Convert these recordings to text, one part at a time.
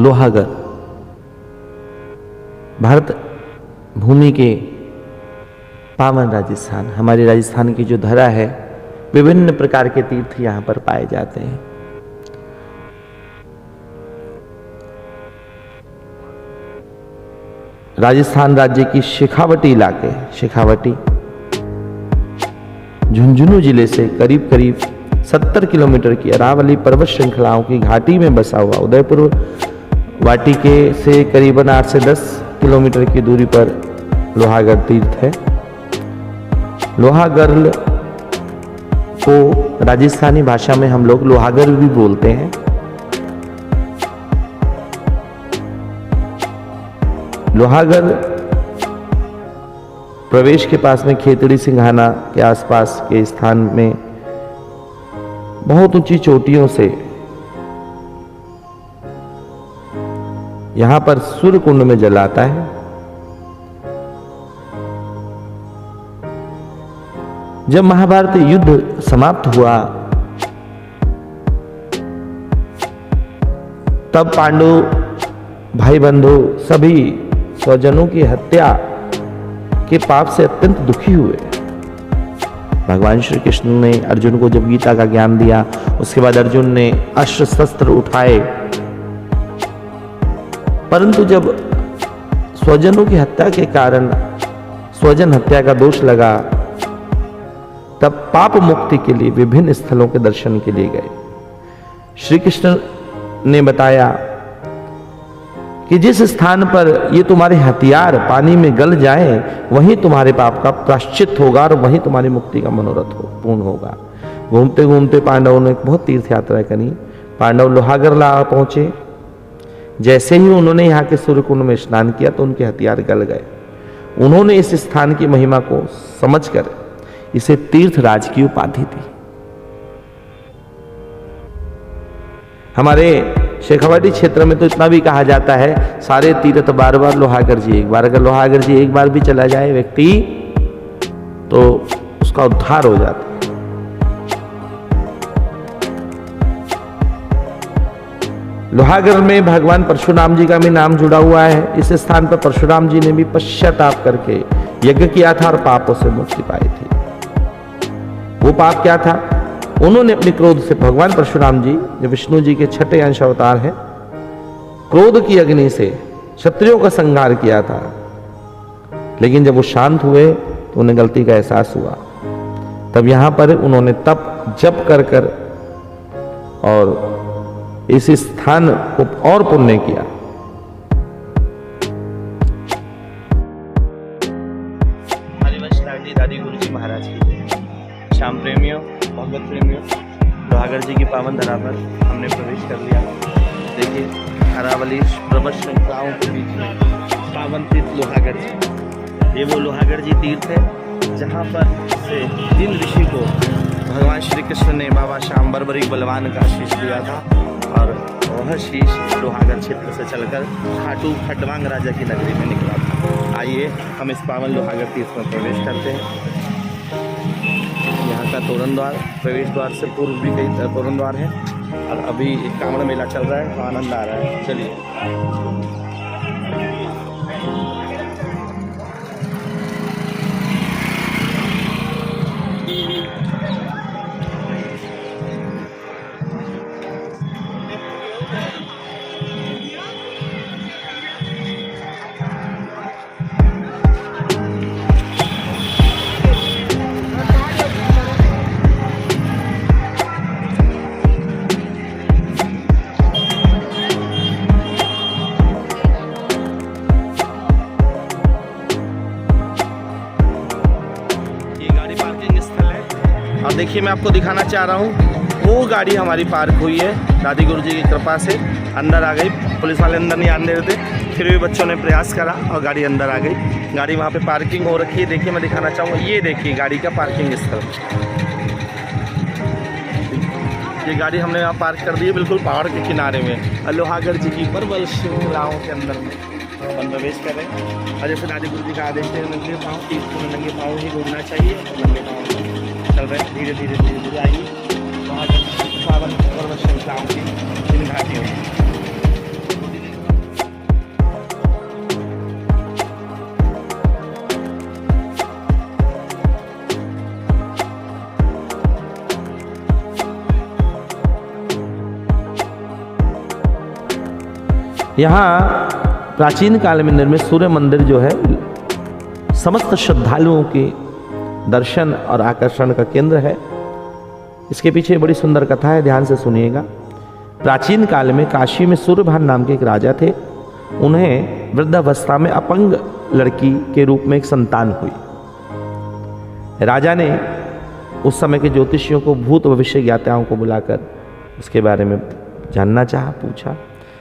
लोहागढ़ भारत भूमि के पावन राजस्थान, हमारे राजस्थान की जो धरा है, विभिन्न प्रकार के तीर्थ यहां पर पाए जाते हैं। राजस्थान राज्य की शेखावटी इलाके, शेखावटी झुंझुनू जिले से करीब करीब 70 किलोमीटर की अरावली पर्वत श्रृंखलाओं की घाटी में बसा हुआ उदयपुर वाटिके से करीबन 8 से 10 किलोमीटर की दूरी पर लोहागढ़ तीर्थ है। लोहागढ़ को राजस्थानी भाषा में हम लोग लोहागढ़ भी बोलते हैं। लोहागढ़ प्रवेश के पास में खेतड़ी सिंघाना के आसपास के स्थान में बहुत ऊंची चोटियों से यहां पर सूर्य कुंड में जल आता है। जब महाभारत युद्ध समाप्त हुआ तब पांडव भाई बंधु सभी स्वजनों की हत्या के पाप से अत्यंत दुखी हुए। भगवान श्री कृष्ण ने अर्जुन को जब गीता का ज्ञान दिया, उसके बाद अर्जुन ने अस्त्र शस्त्र उठाए, परंतु जब स्वजनों की हत्या के कारण स्वजन हत्या का दोष लगा, तब पाप मुक्ति के लिए विभिन्न स्थलों के दर्शन के लिए गए। श्री कृष्ण ने बताया कि जिस स्थान पर ये तुम्हारे हथियार पानी में गल जाएं, वहीं तुम्हारे पाप का प्रायश्चित होगा और वहीं तुम्हारी मुक्ति का मनोरथ पूर्ण होगा। घूमते घूमते पांडवों ने बहुत तीर्थ यात्रा करी। पांडव लोहागढ़ पहुंचे। जैसे ही उन्होंने यहाँ के सूर्य कुंड में स्नान किया तो उनके हथियार गल गए। उन्होंने इस स्थान की महिमा को समझकर इसे तीर्थराज की उपाधि दी। हमारे शेखावाटी क्षेत्र में तो इतना भी कहा जाता है, सारे तीर्थ बार बार लोहागढ़ जी। एक बार अगर लोहागढ़ जी एक बार भी चला जाए व्यक्ति तो उसका उद्धार हो जाता है। लोहागढ़ में भगवान परशुराम जी का भी नाम जुड़ा हुआ है। इस स्थान पर परशुराम जी ने भी पश्चाताप करके यज्ञ किया था और पापों से मुक्ति पाई थी। वो पाप क्या था? उन्होंने अपने क्रोध से, भगवान परशुराम जी जो विष्णु जी के छठे अंश अवतार हैं, क्रोध की अग्नि से क्षत्रियों का संहार किया था। लेकिन जब वो शांत हुए तो उन्हें गलती का एहसास हुआ। तब यहां पर उन्होंने तप जप कर कर और इस स्थान को और पुण्य किया। दादी गुरु जी महाराज की श्याम प्रेमियों, भगवत प्रेमियों, लोहागढ़ जी की पावन धरा पर हमने प्रवेश कर लिया। देखिए अरावली पर्वत श्रृंखलाओं के बीच में पावन तीर्थ लोहागढ़ जी। ये वो लोहागढ़ जी तीर्थ है जहाँ पर से जिन ऋषि को भगवान श्री कृष्ण ने बाबा श्याम बरबरी बलवान का शीश दिया था, और वह शीश लोहागढ़ क्षेत्र से चलकर खाटू खटवांग राजा की नगरी में निकला था। आइए हम इस पावन लोहागढ़ तीर्थ में प्रवेश करते हैं। यहाँ का तोरण द्वार, प्रवेश द्वार से पूर्व भी कई तोरण द्वार है, और अभी कांवड़ मेला चल रहा है तो आनंद आ रहा है। चलिए देखिए, मैं आपको दिखाना चाह रहा हूँ वो गाड़ी हमारी पार्क हुई है। दादी गुरु जी की कृपा से अंदर आ गई। पुलिस वाले अंदर नहीं आने देते, फिर भी बच्चों ने प्रयास करा और गाड़ी अंदर आ गई। गाड़ी वहाँ पे पार्किंग हो रखी है। देखिए मैं दिखाना चाहूँगा, ये देखिए गाड़ी का पार्किंग स्थल। ये गाड़ी हमने यहाँ पार्क कर दी है बिल्कुल पहाड़ के किनारे में, लोहागढ़ जी की पर्वत श्रृंखलाओं के अंदर में हम प्रवेश कर रहे हैं। और जैसे दादी गुरु जी का आदेश है, नंगे पाँव, तीर्थ में नंगे पाँव ही घूमना चाहिए। नंगे पाँव चल रहे हैं, धीरे धीरे धीरे धीरे आइए वहाँ पावन पर्वत श्रृंखलाओं की इन घाटियों। यहाँ प्राचीन काल में निर्मित सूर्य मंदिर जो है समस्त श्रद्धालुओं के दर्शन और आकर्षण का केंद्र है। इसके पीछे बड़ी सुंदर कथा है, ध्यान से सुनिएगा। प्राचीन काल में काशी में सूर्यभान नाम के एक राजा थे। उन्हें वृद्धावस्था में अपंग लड़की के रूप में एक संतान हुई। राजा ने उस समय के ज्योतिषियों को, भूत भविष्य ज्ञाताओं को बुलाकर उसके बारे में जानना चाहा, पूछा।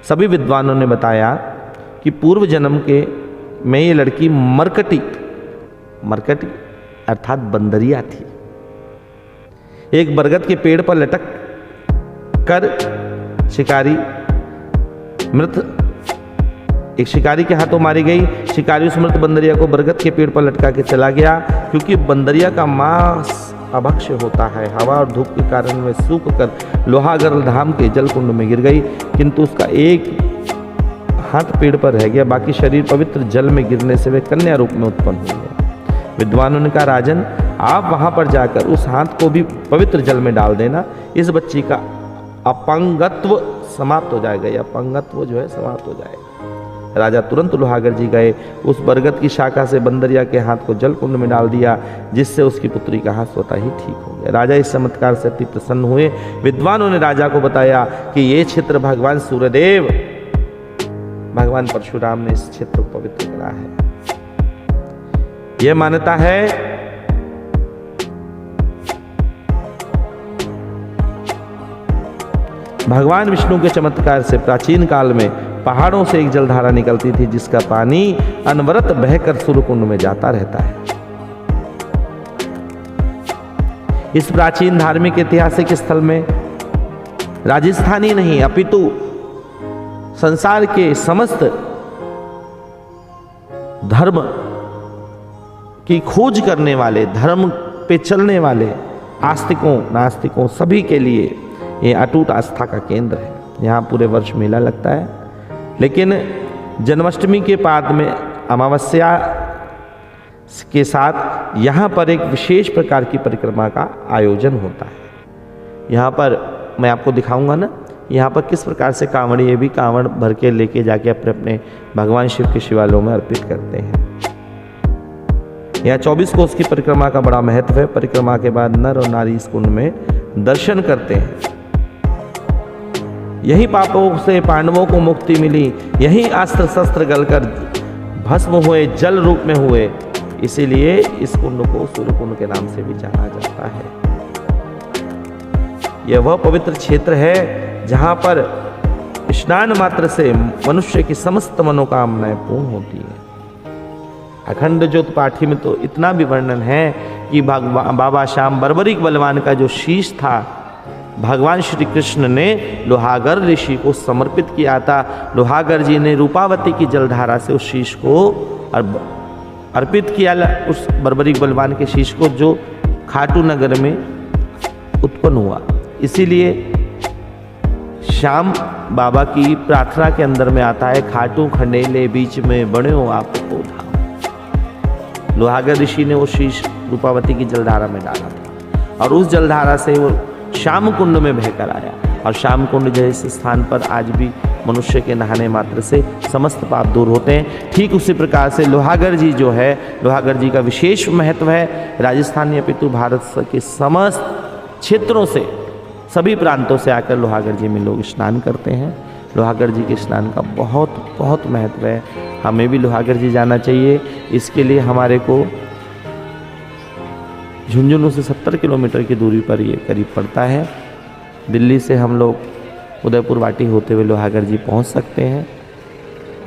सभी विद्वानों ने बताया कि पूर्व जन्म के में ये लड़की मरकटी अर्थात बंदरिया थी। एक बरगद के पेड़ पर लटक कर एक शिकारी के हाथों मारी गई। शिकारी उस मृत बंदरिया को बरगद के पेड़ पर लटका के चला गया। क्योंकि बंदरिया का मांस अभक्ष्य होता है, हवा और धूप के कारण वह सूख कर लोहागढ़ धाम के जल कुंड में गिर गई। किंतु उसका एक हाथ पेड़ पर रह गया, बाकी शरीर पवित्र जल में गिरने से वे कन्या रूप में उत्पन्न हो गया। विद्वानों ने कहा, राजन, आप वहां पर जाकर उस हाथ को भी पवित्र जल में डाल देना, इस बच्ची का अपंगत्व समाप्त हो जाएगा, या अपंगत्व जो है समाप्त हो जाएगा। राजा तुरंत लोहागढ़ जी गए, उस बरगद की शाखा से बंदरिया के हाथ को जल कुंड में डाल दिया, जिससे उसकी पुत्री का हाथ स्वतः ही ठीक हो गया। राजा इस चमत्कार से अति प्रसन्न हुए। विद्वानों ने राजा को बताया कि ये क्षेत्र भगवान सूर्यदेव, भगवान परशुराम ने इस क्षेत्र को पवित्र करा है। यह मान्यता है भगवान विष्णु के चमत्कार से प्राचीन काल में पहाड़ों से एक जलधारा निकलती थी, जिसका पानी अनवरत बहकर सूर्यकुंड में जाता रहता है। इस प्राचीन धार्मिक ऐतिहासिक स्थल में राजस्थान ही नहीं अपितु संसार के समस्त धर्म की खोज करने वाले, धर्म पे चलने वाले आस्तिकों नास्तिकों सभी के लिए ये अटूट आस्था का केंद्र है। यहाँ पूरे वर्ष मेला लगता है, लेकिन जन्माष्टमी के बाद में अमावस्या के साथ यहाँ पर एक विशेष प्रकार की परिक्रमा का आयोजन होता है। यहाँ पर मैं आपको दिखाऊंगा ना, यहाँ पर किस प्रकार से कांवड़िए भी कांवड़ भर के लेके जाके अपने अपने भगवान शिव के शिवालयों में अर्पित करते हैं। यहाँ 24 कोस की परिक्रमा का बड़ा महत्व है। परिक्रमा के बाद नर और नारी इस कुंड में दर्शन करते हैं। यही पापों से पांडवों को मुक्ति मिली, यही अस्त्र शस्त्र गलकर भस्म हुए, जल रूप में हुए। इसीलिए इस कुंड को सूर्य कुंड के नाम से भी जाना जाता है। यह वह पवित्र क्षेत्र है जहां पर स्नान मात्र से मनुष्य की समस्त मनोकामनाएं पूर्ण होती है। अखंड ज्योत पाठी में तो इतना भी वर्णन है कि बाबा श्याम बर्बरिक बलवान का जो शीश था, भगवान श्री कृष्ण ने लोहागढ़ ऋषि को समर्पित किया था। लोहागढ़ जी ने रूपावती की जलधारा से उस शीश को अर्पित किया, उस बर्बरिक बलवान के शीश को, जो खाटू नगर में उत्पन्न हुआ। इसीलिए श्याम बाबा की प्रार्थना के अंदर में आता है, खाटू खंडेले बीच में बने हो आपको धाम। लोहागढ़ ऋषि ने वो शीश रूपावती की जलधारा में डाला था और उस जलधारा से वो श्याम कुंड में बहकर आया। और श्याम कुंड जैसे स्थान पर आज भी मनुष्य के नहाने मात्र से समस्त पाप दूर होते हैं। ठीक उसी प्रकार से लोहागढ़ जी जो है, लोहागढ़ जी का विशेष महत्व है। राजस्थान या पितु भारत के समस्त क्षेत्रों से, सभी प्रांतों से आकर लोहागढ़ जी में लोग स्नान करते हैं। लोहागढ़ जी के स्नान का बहुत बहुत महत्व है। हमें भी लोहागढ़ जी जाना चाहिए। इसके लिए हमारे को झुंझुनू से 70 किलोमीटर की दूरी पर ये करीब पड़ता है। दिल्ली से हम लोग उदयपुर वाटी होते हुए लोहागढ़ जी पहुंच सकते हैं।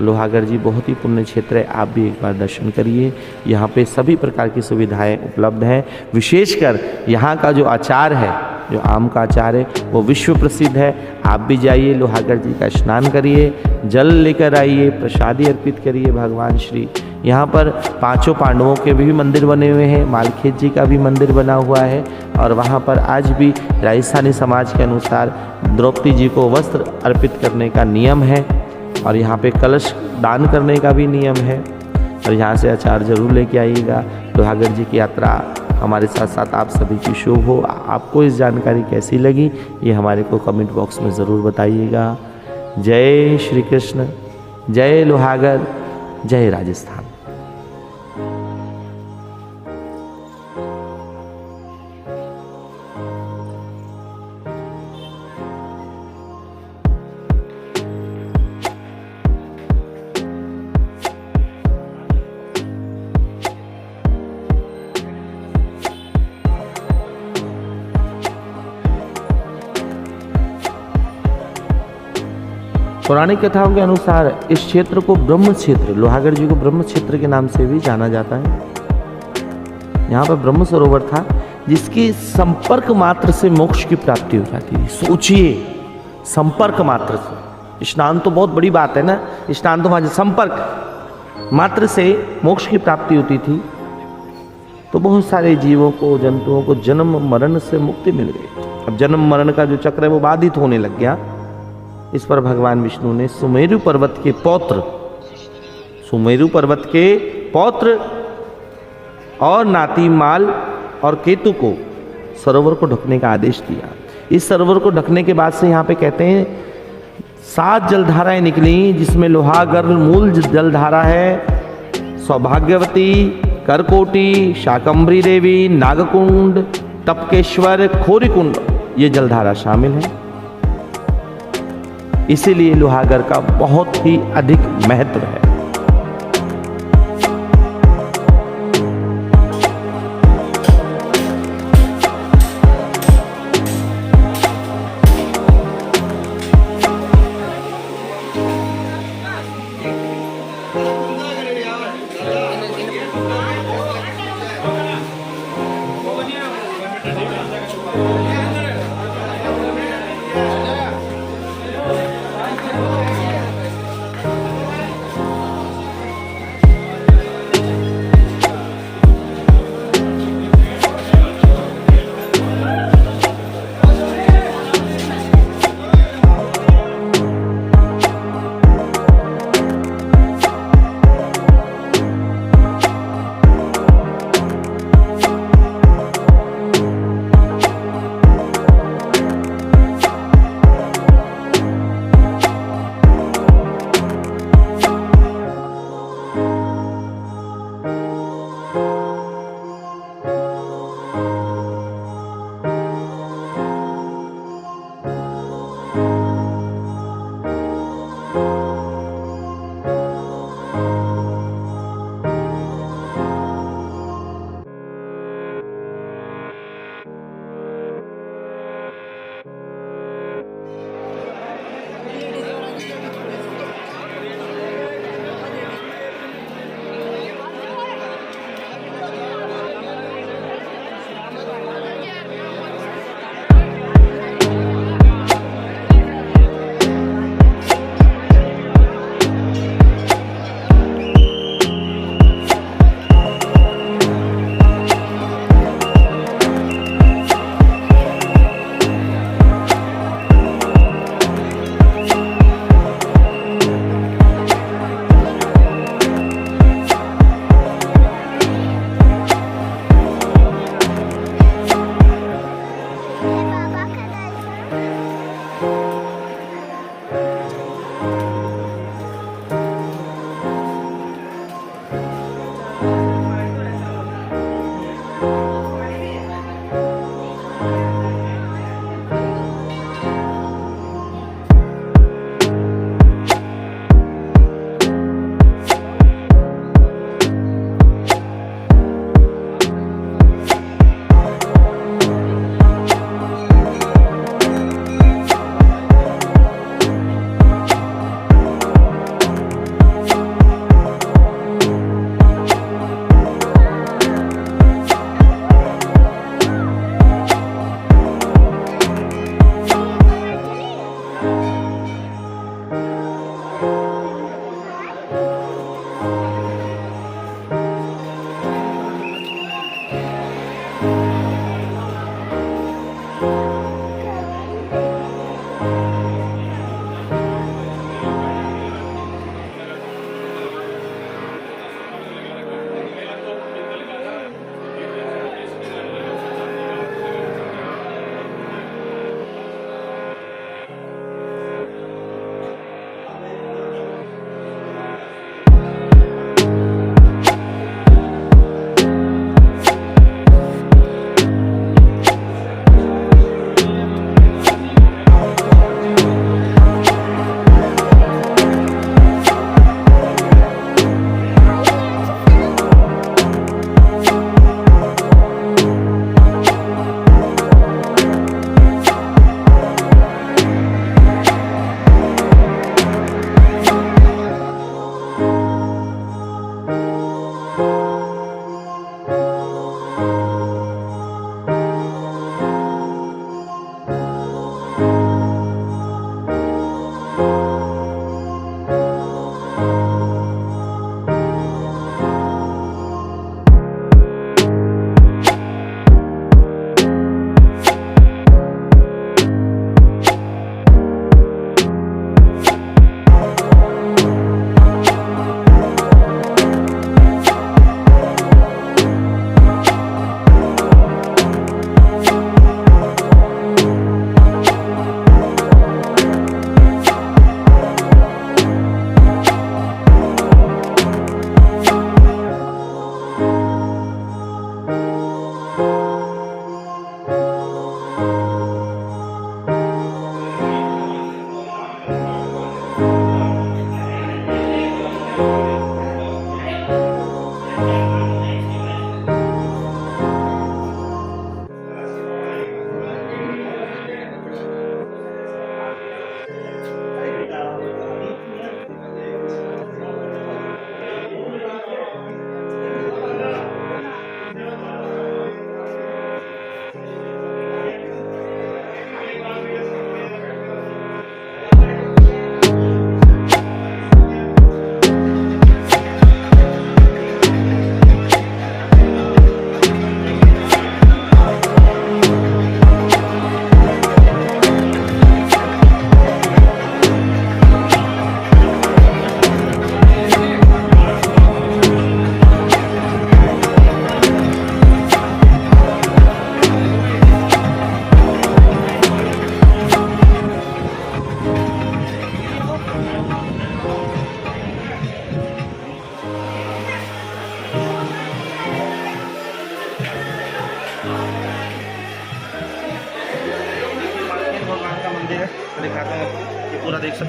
लोहागढ़ जी बहुत ही पुण्य क्षेत्र है, आप भी एक बार दर्शन करिए। यहाँ पे सभी प्रकार की सुविधाएं उपलब्ध हैं। विशेषकर यहाँ का जो अचार है, जो आम का अचार है, वो विश्व प्रसिद्ध है। आप भी जाइए, लोहागढ़ जी का स्नान करिए, जल लेकर आइए, प्रसादी अर्पित करिए भगवान श्री। यहाँ पर 5 पांडवों के भी मंदिर बने हुए हैं, मालखेत जी का भी मंदिर बना हुआ है। और वहाँ पर आज भी राजस्थानी समाज के अनुसार द्रौपदी जी को वस्त्र अर्पित करने का नियम है और यहाँ पे कलश दान करने का भी नियम है। और यहाँ से अचार जरूर लेके आइएगा। लोहागढ़ जी की यात्रा हमारे साथ साथ आप सभी की शुभ हो। आपको इस जानकारी कैसी लगी, ये हमारे को कमेंट बॉक्स में ज़रूर बताइएगा। जय श्री कृष्ण। जय लोहागढ़, जय राजस्थान। पौराणिक कथाओं के अनुसार इस क्षेत्र को ब्रह्म क्षेत्र, लोहागढ़ जी को ब्रह्म क्षेत्र के नाम से भी जाना जाता है। यहाँ पर ब्रह्म सरोवर था जिसके संपर्क मात्र से मोक्ष की प्राप्ति हो जाती थी। सोचिए, संपर्क मात्र से, स्नान तो बहुत बड़ी बात है ना, स्नान तो वहाँ संपर्क मात्र से मोक्ष की प्राप्ति होती थी। तो बहुत सारे जीवों को, जंतुओं को जन्म मरण से मुक्ति मिल गई। अब जन्म मरण का जो चक्र है वो बाधित होने लग गया। इस पर भगवान विष्णु ने सुमेरु पर्वत के पौत्र और नातीमाल और केतु को सरोवर को ढकने का आदेश दिया। इस सरोवर को ढकने के बाद से यहाँ पे कहते हैं 7 जलधाराएं निकली, जिसमें लोहागढ़ मूल जलधारा है, सौभाग्यवती, करकोटी, शाकंभरी देवी, नागकुंड, टपकेश्वर, खोरीकुंड, ये जलधारा शामिल है। इसीलिए लोहागढ़ का बहुत ही अधिक महत्व है।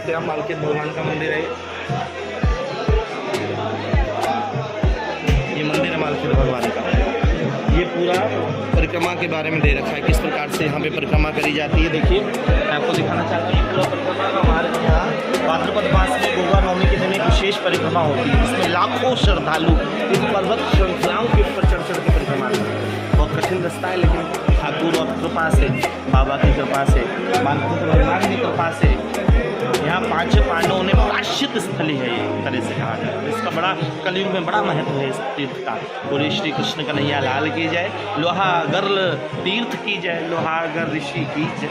सकते हैं आप, मालकिन भगवान का मंदिर है। ये मंदिर है मालकिन भगवान का। ये पूरा परिक्रमा के बारे में दे रखा है, किस प्रकार से यहाँ पे परिक्रमा करी जाती है। देखिए मैं आपको दिखाना चाहता हूँ पूरा परिक्रमा का। हमारे यहाँ भाद्रपद मास में गोगा नवमी के दिन एक विशेष परिक्रमा होती है, जिसमें लाखों श्रद्धालु इस पर्वत श्रृंखलाओं के ऊपर चढ़ चढ़ के परिक्रमा करते हैं। बहुत कठिन रास्ता है, लेकिन ठाकुर और कृपा से, बाबा की कृपा से, मानपुत्र भगवान की कृपा से यहाँ पांच पांडवों ने प्राश्चित स्थली है, ये तरह से कहा जाए। इसका बड़ा कलयुग में बड़ा महत्व है इस तीर्थ का। पूरी श्री कृष्ण कन्हैया लाल की जय। लोहागर तीर्थ की जय, लोहागर ऋषि की जय।